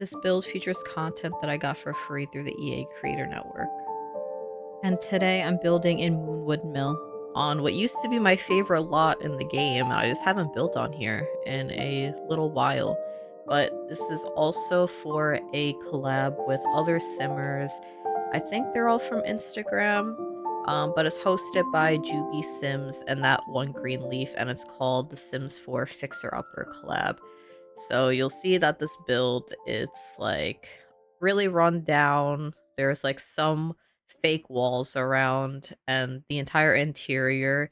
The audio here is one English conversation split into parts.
This build features content that I got for free through the EA Creator Network. And today I'm building in Moonwood Mill on what used to be my favorite lot in the game. I just haven't built on here in a little while. But this is also for a collab with other simmers. I think they're all from Instagram, but it's hosted by Jubiesims and that one Greenleaf, and it's called the Sims 4 Fixer Upper collab. So you'll see that this build, it's like really run down. There's like some fake walls around, and the entire interior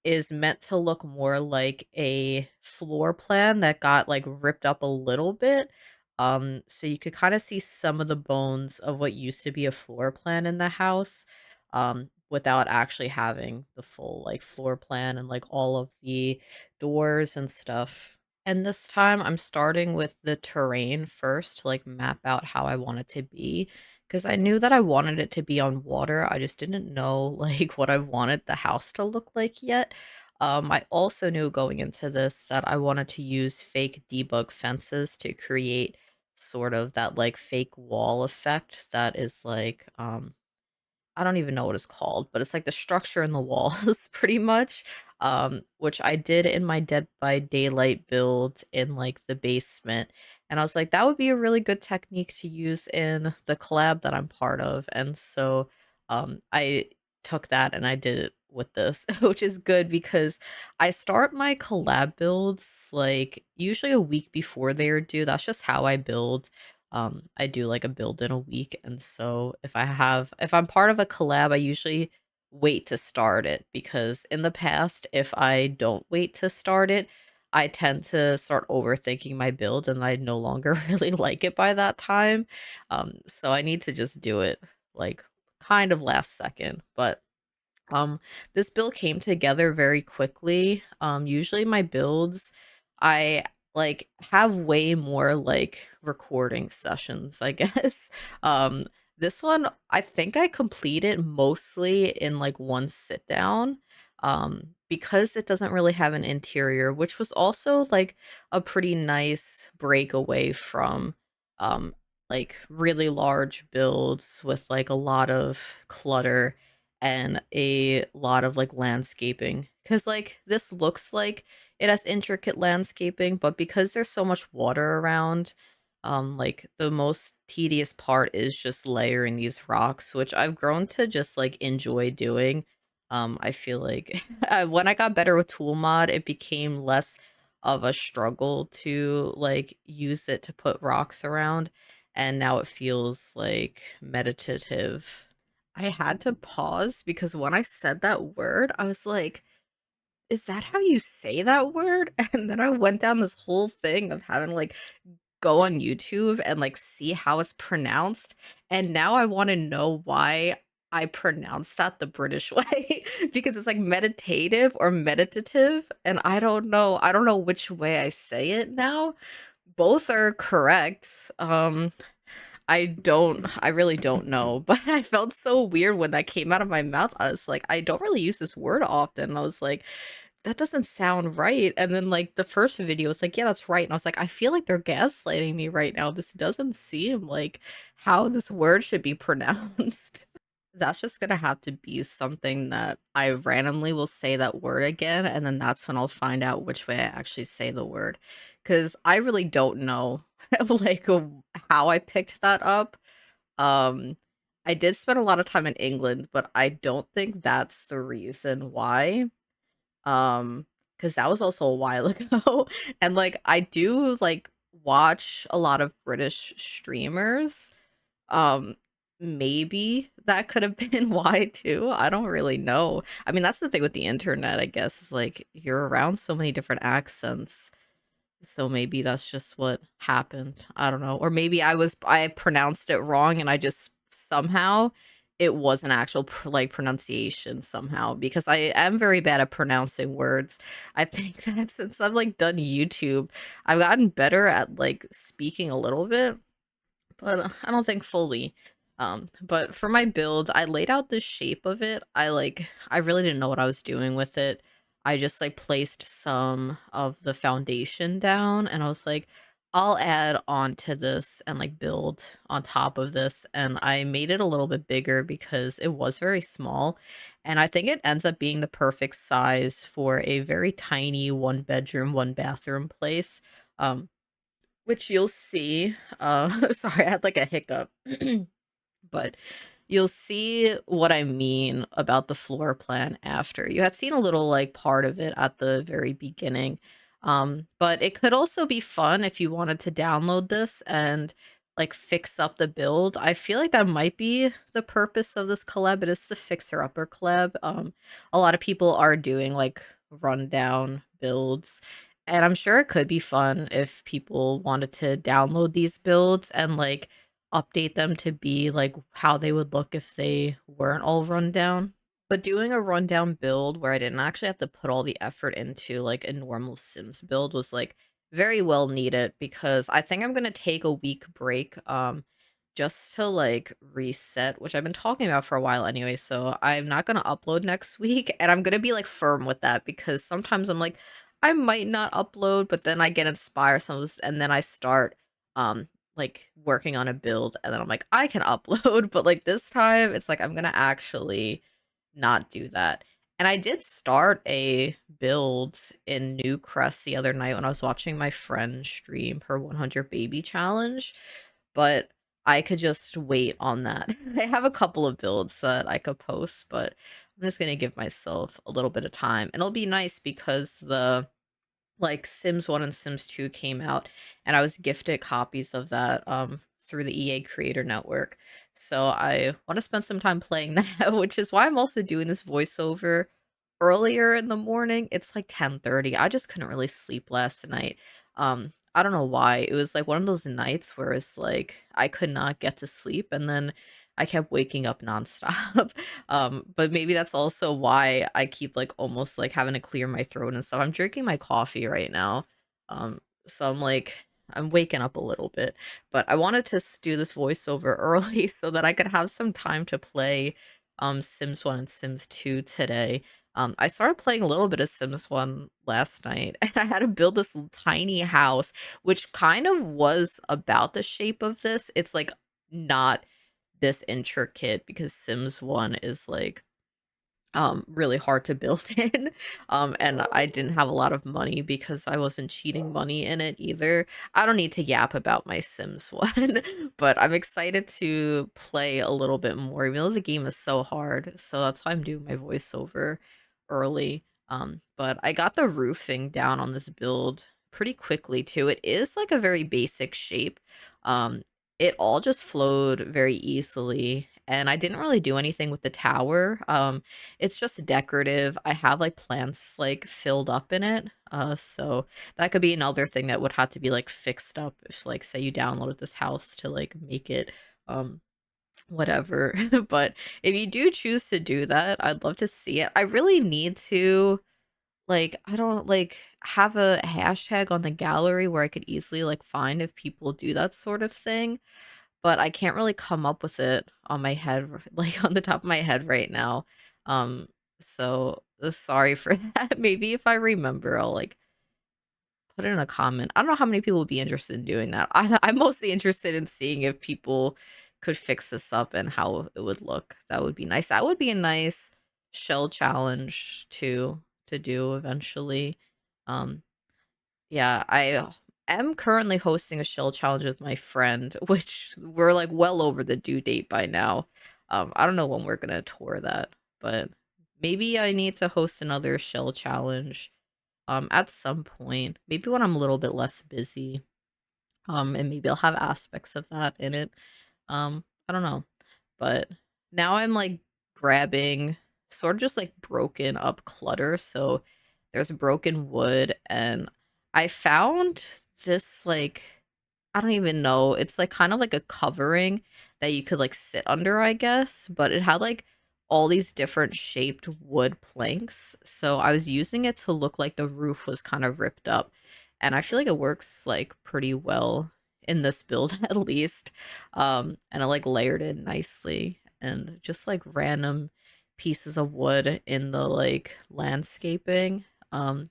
is meant to look more like a floor plan that got like ripped up a little bit. So you could kind of see some of the bones of what used to be a floor plan in the house, without actually having the full like floor plan and like all of the doors and stuff. And this time I'm starting with the terrain first to like map out how I want it to be. Because I knew that I wanted it to be on water. I just didn't know like what I wanted the house to look like yet. I also knew going into this that I wanted to use fake debug fences to create sort of that like fake wall effect that is like I don't even know what it's called, but it's like the structure in the walls pretty much, which I did in my Dead by Daylight build in like the basement. And I was like, that would be a really good technique to use in the collab that I'm part of. And so I took that and I did it with this, which is good because I start my collab builds like usually a week before they are due. That's just how I build. I do like a build in a week, and so if I'm part of a collab, I usually wait to start it because in the past, if I don't wait to start it, I tend to start overthinking my build and I no longer really like it by that time. So I need to just do it like kind of last second, but um, this build came together very quickly. Usually my builds, I like have way more like recording sessions, I guess. Um, this one, I think I completed mostly in like one sit down. Because it doesn't really have an interior, which was also like a pretty nice breakaway from um like really large builds with like a lot of clutter and a lot of like landscaping, because like this looks like it has intricate landscaping, but because there's so much water around, like the most tedious part is just layering these rocks, which I've grown to just like enjoy doing. I feel like when I got better with tool mod, it became less of a struggle to like use it to put rocks around, and now it feels like meditative. I had to pause because when I said that word, I was like, "Is that how you say that word?" And then I went down this whole thing of having to, like, go on YouTube and, like, see how it's pronounced, and now I wanna know why I pronounce that the British way because it's, like, meditative or meditative, and I don't know which way I say it now. Both are correct, I really don't know, but I felt so weird when that came out of my mouth. I was like, I don't really use this word often. I was like, that doesn't sound right. And then like the first video was like, yeah, that's right. And I was like, I feel like they're gaslighting me right now. This doesn't seem like how this word should be pronounced. That's just gonna have to be something that I randomly will say that word again, and then that's when I'll find out which way I actually say the word. Because I really don't know, like, how I picked that up. Um, I did spend a lot of time in England, but I don't think that's the reason why. Because that was also a while ago, and, like, I do, like, watch a lot of British streamers, um, maybe that could have been why too, I don't really know. I mean, that's the thing with the internet, I guess, is, like, you're around so many different accents, so maybe that's just what happened, I don't know, or maybe I pronounced it wrong and I just somehow it was an actual like, pronunciation somehow, because I am very bad at pronouncing words. I think that since I've, like, done YouTube, I've gotten better at, like, speaking a little bit, but I don't think fully. But for my build, I laid out the shape of it. I really didn't know what I was doing with it. I just like placed some of the foundation down and I was like, I'll add on to this and, like, build on top of this, and I made it a little bit bigger because it was very small, and I think it ends up being the perfect size for a very tiny one-bedroom, one-bathroom place, um, which you'll see, sorry, I had, like, a hiccup. But you'll see what I mean about the floor plan after. You had seen a little like part of it at the very beginning. But it could also be fun if you wanted to download this and like fix up the build. I feel like that might be the purpose of this collab. It is the fixer upper collab. A lot of people are doing like rundown builds. And I'm sure it could be fun if people wanted to download these builds and like update them to be, like, how they would look if they weren't all run down. But doing a rundown build where I didn't actually have to put all the effort into, like, a normal Sims build was, like, very well needed because I think I'm gonna take a week break, just to, like, reset, which I've been talking about for a while anyway, so I'm not gonna upload next week, and I'm gonna be, like, firm with that because sometimes I'm like, "I might not upload," but then I get inspired, and then I start, like, working on a build, and then I'm like, "I can upload," but, like, this time, it's like, I'm gonna actually not do that. And I did start a build in New Crest the other night when I was watching my friend stream her 100 baby challenge, but I could just wait on that. I have a couple of builds that I could post, but I'm just gonna give myself a little bit of time. And it'll be nice because the like Sims 1 and Sims 2 came out, and I was gifted copies of that through the EA Creator Network. So I want to spend some time playing that, which is why I'm also doing this voiceover earlier in the morning. It's like 10:30. I just couldn't really sleep last night. I don't know why. It was like one of those nights where it's like I could not get to sleep and then I kept waking up nonstop. But maybe that's also why I keep like almost like having to clear my throat and stuff. I'm drinking my coffee right now. So I'm like I'm waking up a little bit, but I wanted to do this voiceover early so that I could have some time to play Sims 1 and Sims 2 today. I started playing a little bit of Sims 1 last night and I had to build this tiny house, which kind of was about the shape of this. It's like not this intricate because Sims 1 is like really hard to build in. And I didn't have a lot of money because I wasn't cheating money in it either. I don't need to yap about my Sims 1, but I'm excited to play a little bit more, even though the game is so hard. So that's why I'm doing my voiceover early. But I got the roofing down on this build pretty quickly too. It is like a very basic shape. Um, it all just flowed very easily, and I didn't really do anything with the tower. It's just decorative. I have, like, plants, like, filled up in it, so that could be another thing that would have to be, like, fixed up if, like, say you downloaded this house to, like, make it, um, whatever. But if you do choose to do that, I'd love to see it. I really need to, like, I don't, like, have a hashtag on the gallery where I could easily, like, find if people do that sort of thing, but I can't really come up with it on my head, like, on the top of my head right now. Um, so, sorry for that. Maybe if I remember, I'll, like, put it in a comment. I don't know how many people would be interested in doing that. I'm mostly interested in seeing if people could fix this up and how it would look. That would be nice. That would be a nice shell challenge to do eventually. Um, yeah, I am currently hosting a shell challenge with my friend, which we're like well over the due date by now. I don't know when we're gonna tour that, but maybe I need to host another shell challenge at some point. Maybe when I'm a little bit less busy. And maybe I'll have aspects of that in it. I don't know. But now I'm like grabbing sort of just like broken up clutter. So there's broken wood, and I found this like I don't even know. It's like kind of like a covering that you could like sit under, I guess, but it had like all these different shaped wood planks. So I was using it to look like the roof was kind of ripped up. And I feel like it works like pretty well in this build at least. And I like layered it nicely and just like random pieces of wood in the like landscaping. Um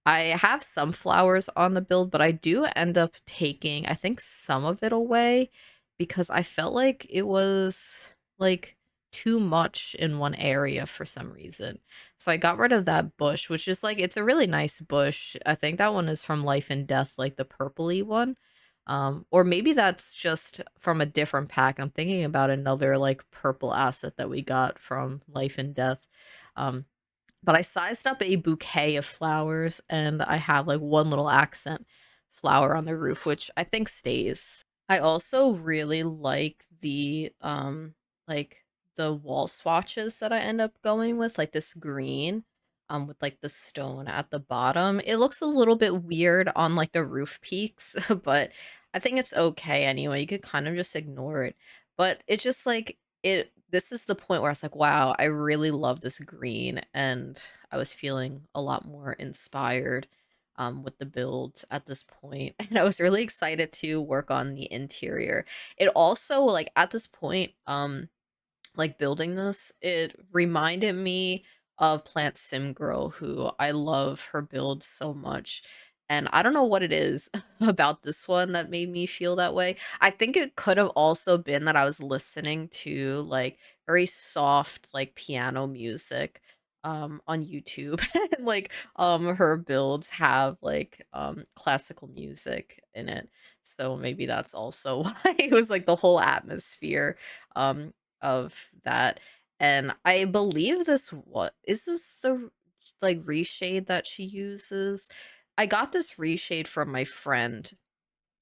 I have some flowers on the build, but I do end up taking, I think, some of it away because I felt like it was like too much in one area for some reason. So I got rid of that bush, which is like it's a really nice bush. I think that one is from Life and Death, like the purpley one. Or maybe that's just from a different pack. I'm thinking about another like purple asset that we got from Life and Death. Um, but I sized up a bouquet of flowers and I have like one little accent flower on the roof, which I think stays. I also really like the wall swatches that I end up going with, like this green, with like the stone at the bottom. It looks a little bit weird on like the roof peaks, but I think it's okay anyway. You could kind of just ignore it. But it's just like this is the point where I was like, wow, I really love this green, and I was feeling a lot more inspired with the build at this point, and I was really excited to work on the interior. It also, like, at this point, like, building this, it reminded me of Plant Sim Girl, who I love her build so much, and I don't know what it is about this one that made me feel that way. I think it could have also been that I was listening to, like, very soft, like, piano music, on YouTube, and, like, her builds have, like, classical music in it, so maybe that's also why it was, like, the whole atmosphere, um, of that. And I believe this what is this the like reshade that she uses? I got this reshade from my friend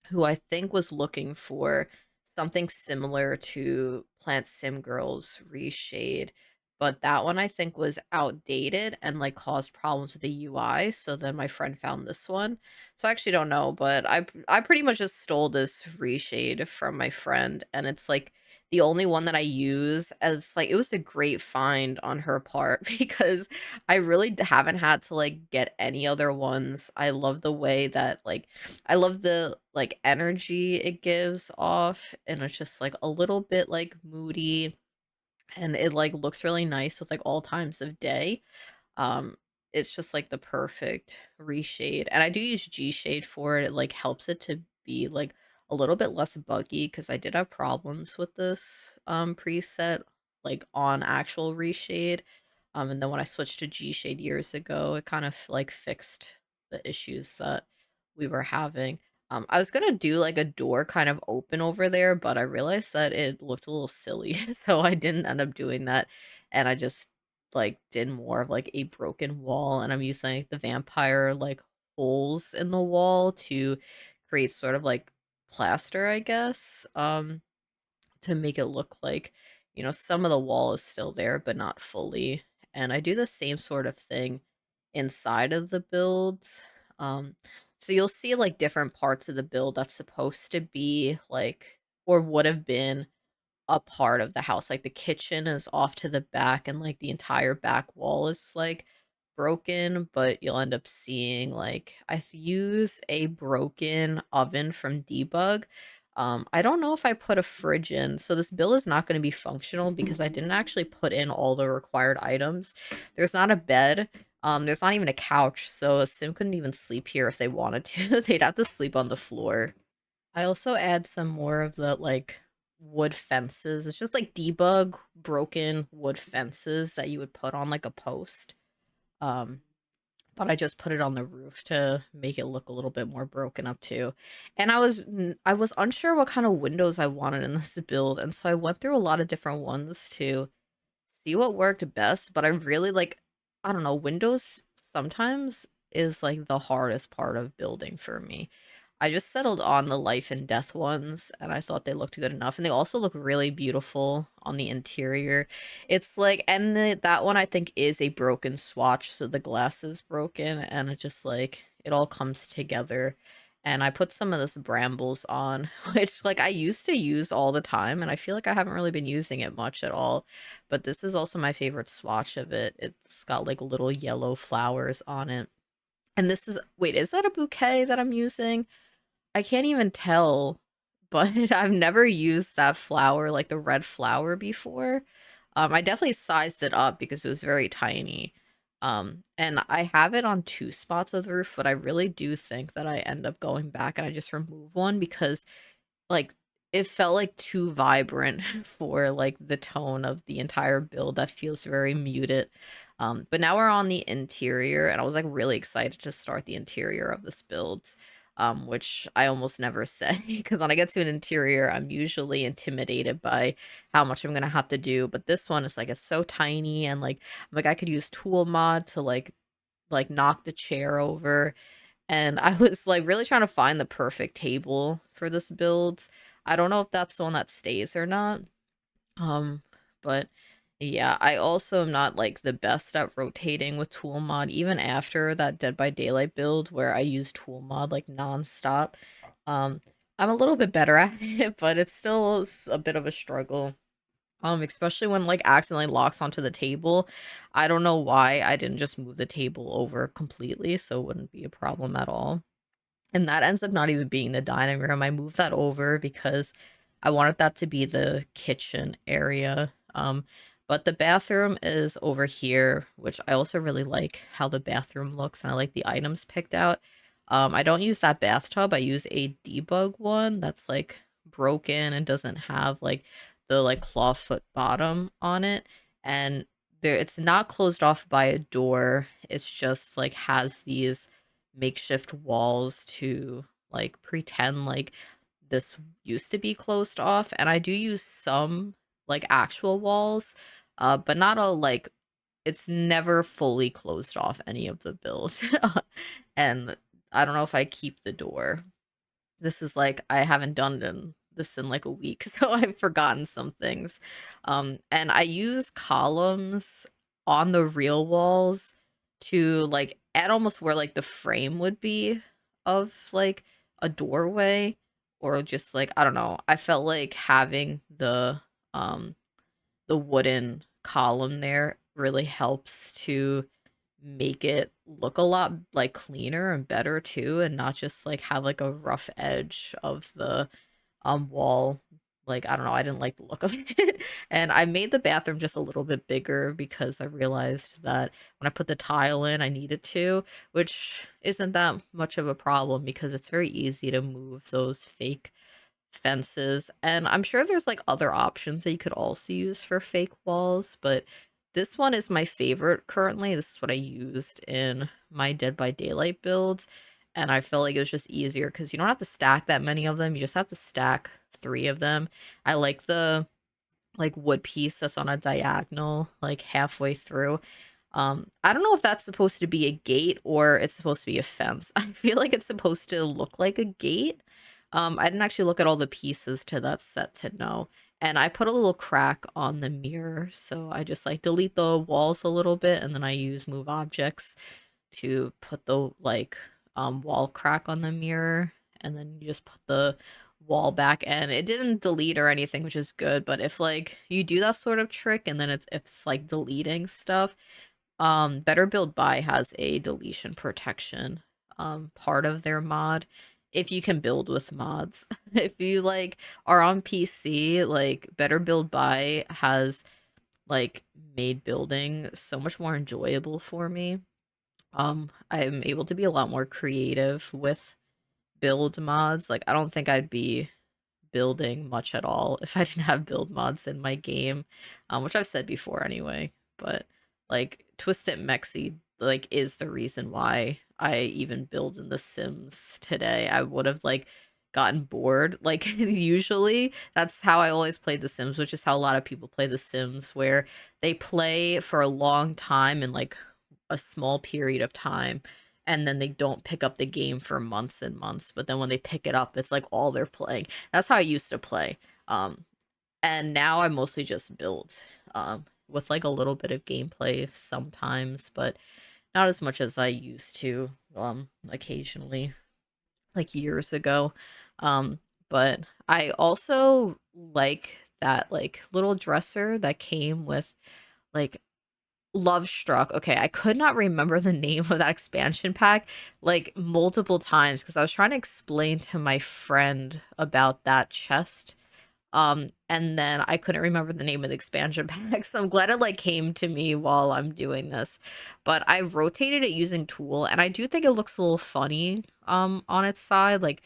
who I think was looking for something similar to Plant Sim Girl's Reshade, but that one I think was outdated and like caused problems with the UI. So then my friend found this one. So I actually don't know, but I pretty much just stole this Reshade from my friend, and it's like the only one that I use, as like it was a great find on her part because I really haven't had to like get any other ones. I love the way that like I love the, like, energy it gives off, and it's just, like, a little bit, like, moody, and it, like, looks really nice with, like, all times of day. Um, it's just, like, the perfect reshade, and I do use G shade for it. It, like, helps it to be, like, a little bit less buggy because I did have problems with this, preset, like, on actual reshade. And then when I switched to G shade years ago, it kind of, like, fixed the issues that we were having. I was gonna do, like, a door kind of open over there, but I realized that it looked a little silly, so I didn't end up doing that, and I just like did more of like a broken wall, and I'm using like the vampire like holes in the wall to create sort of like plaster, I guess, to make it look like, some of the wall is still there but not fully. And I do the same sort of thing inside of the builds. um so you'll see like different parts of the build that's supposed to be like, or would have been, a part of the house. Like the kitchen is off to the back and like the entire back wall is like broken, but you'll end up seeing like use a broken oven from Debug. I don't know if I put a fridge in, so this build is not going to be functional because I didn't actually put in all the required items. There's not a bed. There's not even a couch, so a sim couldn't even sleep here if they wanted to. They'd have to sleep on the floor. I also add some more of the like wood fences. It's just like debug broken wood fences that you would put on like a post. Um, but I just put it on the roof to make it look a little bit more broken up too. And I was unsure what kind of windows I wanted in this build, and so I went through a lot of different ones to see what worked best. But I really like, I don't know, windows sometimes is like the hardest part of building for me. I just settled on the life and death ones, and I thought they looked good enough, and they also look really beautiful on the interior. It's like, and that one I think is a broken swatch, so the glass is broken, and it just like it all comes together. And I put some of this brambles on, which like I used to use all the time, and I feel like I haven't really been using it much at all. But this is also my favorite swatch of it. It's got like little yellow flowers on it. And this is, wait, is that a bouquet that I'm using? I can't even tell, but I've never used that flower, like the red flower before. I definitely sized it up because it was very tiny. And I have it on 2 spots of the roof, but I really do think that I end up going back and I just remove one because, like, it felt, like, too vibrant for, like, the tone of the entire build that feels very muted. But now we're on the interior, and I was, like, really excited to start the interior of this build, which I almost never say because when I get to an interior, I'm usually intimidated by how much I'm gonna have to do, but this one is, like, it's so tiny and, like, I could use tool mod to, like, knock the chair over, and I was, like, really trying to find the perfect table for this build. I don't know if that's the one that stays or not. Um, but yeah, I also am not, like, the best at rotating with tool mod, even after that Dead by Daylight build where I use tool mod, like, nonstop. Um, I'm a little bit better at it, but it's still a bit of a struggle. Especially when, like, accidentally locks onto the table. I don't know why I didn't just move the table over completely so it wouldn't be a problem at all. And that ends up not even being the dining room. I moved that over because I wanted that to be the kitchen area. But the bathroom is over here, which I also really like how the bathroom looks and I like the items picked out. I don't use that bathtub. I use a debug one that's like broken and doesn't have like the like clawfoot bottom on it. And there it's not closed off by a door. It's just like has these makeshift walls to like pretend like this used to be closed off, and I do use some like actual walls, but not all like it's never fully closed off any of the builds. And I don't know if I keep the door. This is like I haven't done this in like a week, so I've forgotten some things. And I use columns on the real walls to like add almost where like the frame would be of like a doorway or just like I don't know. I felt like having the wooden column there really helps to make it look a lot like cleaner and better too and not just like have like a rough edge of the wall. Like I don't know, I didn't like the look of it. And I made the bathroom just a little bit bigger because I realized that when I put the tile in I needed to, which isn't that much of a problem because it's very easy to move those fake fences, and I'm sure there's like other options that you could also use for fake walls, but this one is my favorite currently. This is what I used in my Dead by Daylight builds, and I felt like it was just easier because you don't have to stack that many of them. You just have to stack 3 of them. I like the like wood piece that's on a diagonal like halfway through. I don't know if that's supposed to be a gate or it's supposed to be a fence. I feel like it's supposed to look like a gate. I didn't actually look at all the pieces to that set to know. And I put a little crack on the mirror, so I just like delete the walls a little bit and then I use move objects to put the like wall crack on the mirror, and then you just put the wall back, and it didn't delete or anything, which is good. But if like you do that sort of trick and then it's like deleting stuff, Better Build Buy has a deletion protection part of their mod if you can build with mods. If you like are on PC, like Better Build Buy has like made building so much more enjoyable for me. I'm able to be a lot more creative with build mods. Like I don't think I'd be building much at all if I didn't have build mods in my game, which I've said before anyway. But like Twistedmexi like is the reason why I even build in The Sims today. I would have like gotten bored. Like usually that's how I always played The Sims, which is how a lot of people play The Sims, where they play for a long time in like a small period of time and then they don't pick up the game for months and months, but then when they pick it up it's like all they're playing. That's how I used to play. And now I mostly just build with like a little bit of gameplay sometimes, but not as much as I used to occasionally like years ago. um but I also like that like little dresser that came with like Love Struck. Okay, I could not remember the name of that expansion pack like multiple times because I was trying to explain to my friend about that chest. And then I couldn't remember the name of the expansion pack, so I'm glad it, like, came to me while I'm doing this. But I rotated it using Tool, and I do think it looks a little funny, on its side, like,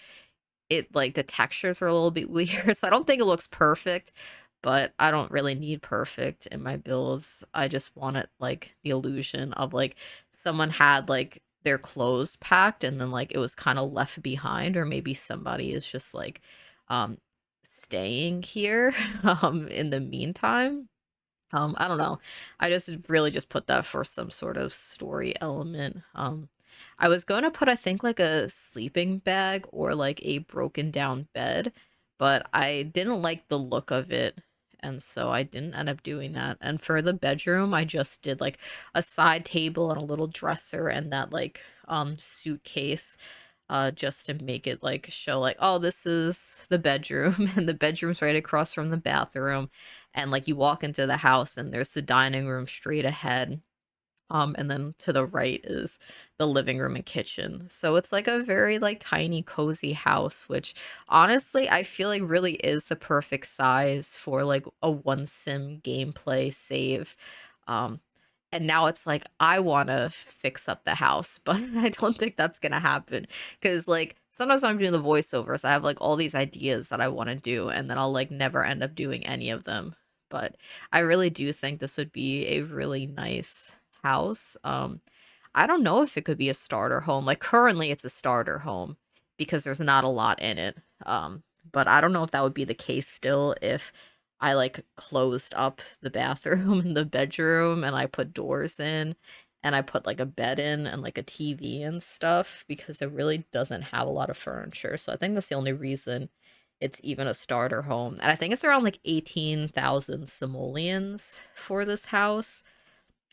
the textures are a little bit weird, so I don't think it looks perfect, but I don't really need perfect in my builds. I just want it, like, the illusion of, like, someone had, like, their clothes packed and then, like, it was kinda left behind, or maybe somebody is just, like, um, staying here, in the meantime. I don't know. I just really just put that for some sort of story element. I was going to put, I think, like a sleeping bag or like a broken down bed, but I didn't like the look of it. And so I didn't end up doing that. And for the bedroom, I just did like a side table and a little dresser and that like suitcase just to make it like show like, oh, this is the bedroom and the bedroom's right across from the bathroom, and like you walk into the house and there's the dining room straight ahead, and then to the right is the living room and kitchen. So it's like a very like tiny cozy house, which honestly I feel like really is the perfect size for like a one sim gameplay save. Um and now it's like I want to fix up the house, but I don't think that's going to happen cuz like sometimes when I'm doing the voiceovers, I have like all these ideas that I want to do and then I'll like never end up doing any of them. But I really do think this would be a really nice house. I don't know if it could be a starter home. Like currently it's a starter home because there's not a lot in it. But I don't know if that would be the case still if I like closed up the bathroom and the bedroom and I put doors in and I put like a bed in and like a TV and stuff because it really doesn't have a lot of furniture. So I think that's the only reason it's even a starter home. And I think it's around like 18,000 simoleons for this house,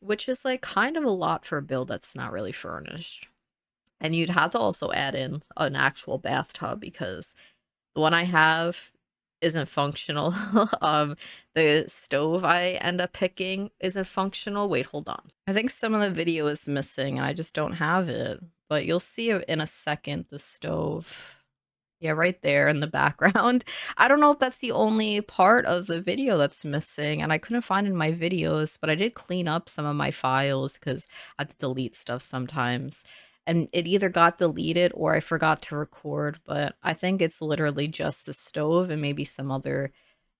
which is, like, kind of a lot for a build that's not really furnished. And you'd have to also add in an actual bathtub because the one I have isn't functional. The stove I end up picking isn't functional. Wait, hold on. I think some of the video is missing and I just don't have it, but you'll see it in a second, the stove. Yeah, right there in the background. I don't know if that's the only part of the video that's missing, and I couldn't find it in my videos, but I did clean up some of my files because I have to delete stuff sometimes. And it either got deleted or I forgot to record, but I think it's literally just the stove and maybe some other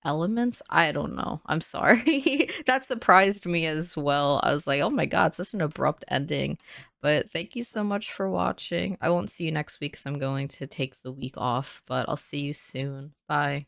elements. I don't know. I'm sorry. That surprised me as well. I was like, oh my god, such an abrupt ending. But thank you so much for watching. I won't see you next week because I'm going to take the week off, but I'll see you soon. Bye.